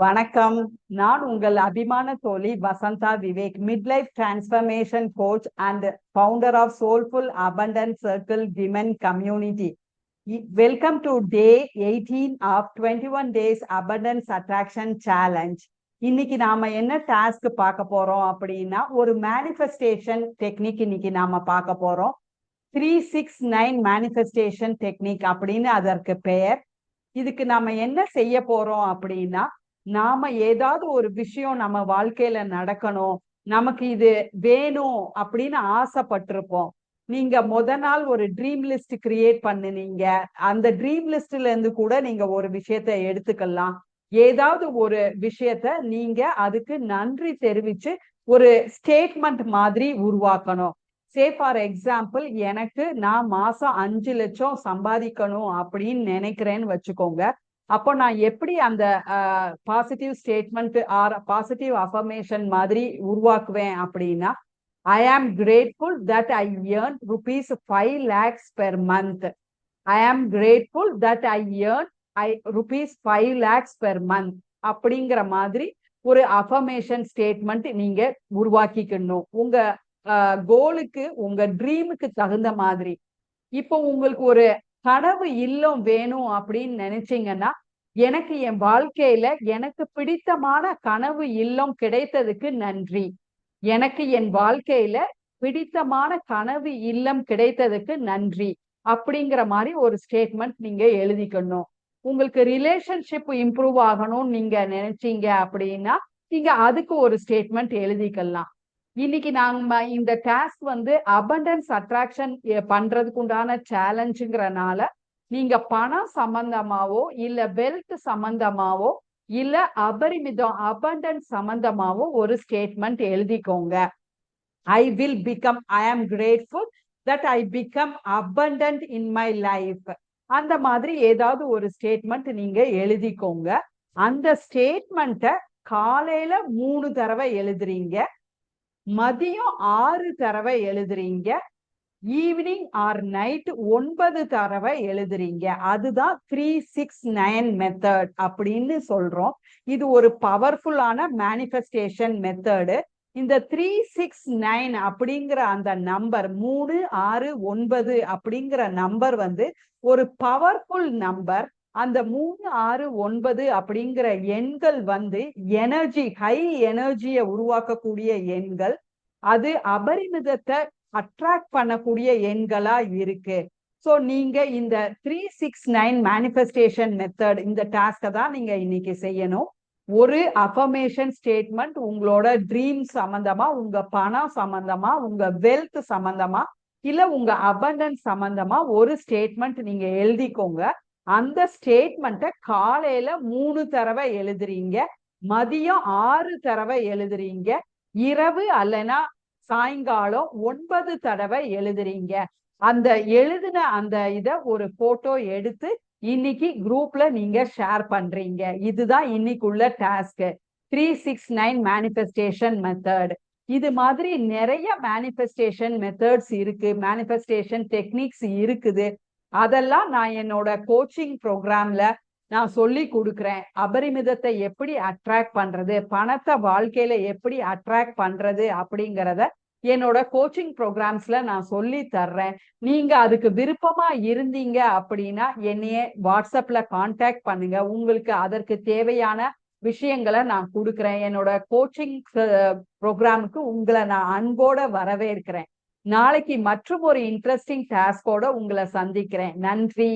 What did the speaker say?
வணக்கம். நான் உங்கள் அபிமான தோழி Vasantha Vivek, midlife transformation coach and founder of soulful abundance circle women community. Welcome to day 18 of 21 days abundance attraction challenge. இன்னைக்கு நாம என்ன டாஸ்க் பார்க்க போறோம் அப்படின்னா, ஒரு மேனிஃபெஸ்டேஷன் டெக்னிக் இன்னைக்கு நாம பார்க்க போறோம். 369 மேனிஃபெஸ்டேஷன் டெக்னிக் அப்படின்னு அதற்கு பெயர். இதுக்கு நாம என்ன செய்ய போறோம் அப்படின்னா, நாம ஏதாவது ஒரு விஷயம் நம்ம வாழ்க்கையில நடக்கணும், நமக்கு இது வேணும் அப்படின்னு ஆசைப்பட்டிருப்போம். நீங்க நாள் ஒரு ட்ரீம் லிஸ்ட் கிரியேட் பண்ணுனீங்க. அந்த ட்ரீம் லிஸ்ட்ல இருந்து கூட நீங்க ஒரு விஷயத்த எடுத்துக்கலாம். ஏதாவது ஒரு விஷயத்த நீங்க அதுக்கு நன்றி தெரிவிச்சு ஒரு ஸ்டேட்மெண்ட் மாதிரி உருவாக்கணும். சே ஃபார் எக்ஸாம்பிள், நான் மாசம் 5 லட்சம் சம்பாதிக்கணும் அப்படின்னு நினைக்கிறேன்னு வச்சுக்கோங்க. அப்போ நான் எப்படி அந்த positive statement or positive affirmation மாதிரி உருவாக்குவேன் அப்படின்னா, I am grateful that I earn rupees 5 lakhs per month. I am grateful that I earn rupees 5 lakhs per month அப்படிங்கிற மாதிரி ஒரு அஃபர்மேஷன் ஸ்டேட்மெண்ட் நீங்க உருவாக்கிக்கணும். உங்க கோலுக்கு, உங்க ட்ரீமுக்கு தகுந்த மாதிரி. இப்போ உங்களுக்கு ஒரு கனவு இல்லம் வேணும் அப்படின்னு நினைச்சீங்கன்னா, எனக்கு என் வாழ்க்கையில எனக்கு பிடித்தமான கனவு இல்லம் கிடைத்ததுக்கு நன்றி. எனக்கு என் வாழ்க்கையில பிடித்தமான கனவு இல்லம் கிடைத்ததுக்கு நன்றி அப்படிங்கிற மாதிரி ஒரு ஸ்டேட்மெண்ட் நீங்க எழுதிக்கணும். உங்களுக்கு ரிலேஷன்ஷிப் இம்ப்ரூவ் ஆகணும்னு நீங்க நினைச்சீங்க அப்படின்னா, நீங்க அதுக்கு ஒரு ஸ்டேட்மெண்ட் எழுதிக்கலாம். இன்னைக்கு நாம இந்த டாஸ்க் அபண்டன்ஸ் அட்ராக்ஷன் பண்றதுக்கு உண்டான சேலஞ்சுங்கிறனால, நீங்க பணம் சம்பந்தமாவோ இல்ல வெல்த் சம்பந்தமாவோ இல்ல அபரிமிதம் அபண்டன்ஸ் சம்பந்தமாவோ ஒரு ஸ்டேட்மெண்ட் எழுதிக்கோங்க. ஐ am grateful that I become abundant in my life. அந்த மாதிரி ஏதாவது ஒரு ஸ்டேட்மெண்ட் நீங்க எழுதிக்கோங்க. அந்த ஸ்டேட்மெண்ட்டை காலையில 3 தடவை எழுதுறீங்க, மதியம் 6 தடவை எழுதுறீங்க, ஈவினிங் ஆர் நைட் 9 தடவை எழுதுறீங்க. அதுதான் 369 மெத்தட் அப்படின்னு சொல்றோம். இது ஒரு பவர்ஃபுல்லான மேனிஃபெஸ்டேஷன் மெத்தடு. இந்த 369 அப்படிங்கிற அந்த நம்பர் 3, 6, 9 அப்படிங்கிற நம்பர் ஒரு பவர்ஃபுல் நம்பர். அந்த 3, 6, 9 அப்படிங்கிற எண்கள் எனர்ஜி, ஹை எனர்ஜியை உருவாக்கக்கூடிய எண்கள். அது அபரிமிதத்தை அட்ராக்ட் பண்ணக்கூடிய எண்களா இருக்கு. சோ நீங்க இந்த 369 மேனிஃபெஸ்டேஷன் மெத்தட், இந்த டாஸ்கை தான் நீங்க இன்னைக்கு செய்யணும். ஒரு அஃபர்மேஷன் ஸ்டேட்மெண்ட் உங்களோட ட்ரீம் சம்பந்தமா, உங்க பணம் சம்பந்தமா, உங்க வெல்த் சம்பந்தமா, இல்ல உங்க அபண்டன்ஸ் சம்பந்தமா ஒரு ஸ்டேட்மெண்ட் நீங்க எழுதிக்கோங்க. அந்த ஸ்டேட்மெண்ட்டை காலையில 3 தடவை எழுதுறீங்க, மதியம் 6 தடவை எழுதுறீங்க, இரவு அல்லனா சாயங்காலம் 9 தடவை எழுதுறீங்க. அந்த எழுதின அந்த இத ஒரு போட்டோ எடுத்து இன்னைக்கு குரூப்ல நீங்க ஷேர் பண்றீங்க. இதுதான் இன்னைக்குள்ள டாஸ்க், 369 மேனிஃபெஸ்டேஷன் மெத்தட். இது மாதிரி நிறைய மேனிஃபெஸ்டேஷன் மெத்தட்ஸ் இருக்கு, மேனிஃபெஸ்டேஷன் டெக்னிக்ஸ் இருக்குது. அதெல்லாம் நான் என்னோட கோச்சிங் ப்ரோக்ராம்ல நான் சொல்லி கொடுக்குறேன். அபரிமிதத்தை எப்படி அட்ராக்ட் பண்றது, பணத்தை வாழ்க்கையில எப்படி அட்ராக்ட் பண்றது அப்படிங்கிறத என்னோட கோச்சிங் ப்ரோக்ராம்ஸ்ல நான் சொல்லி தர்றேன். நீங்க அதுக்கு விருப்பமா இருந்தீங்க அப்படின்னா என்னைய வாட்ஸ்அப்ல கான்டாக்ட் பண்ணுங்க. உங்களுக்கு அதற்கு தேவையான விஷயங்களை நான் கொடுக்குறேன். என்னோட கோச்சிங் ப்ரோக்ராமுக்கு உங்களை நான் அன்போட வரவேற்கிறேன். நாளைக்கு மற்றும் ஒரு இன்ட்ரெஸ்டிங் டாஸ்கோட உங்களை சந்திக்கிறேன். நன்றி.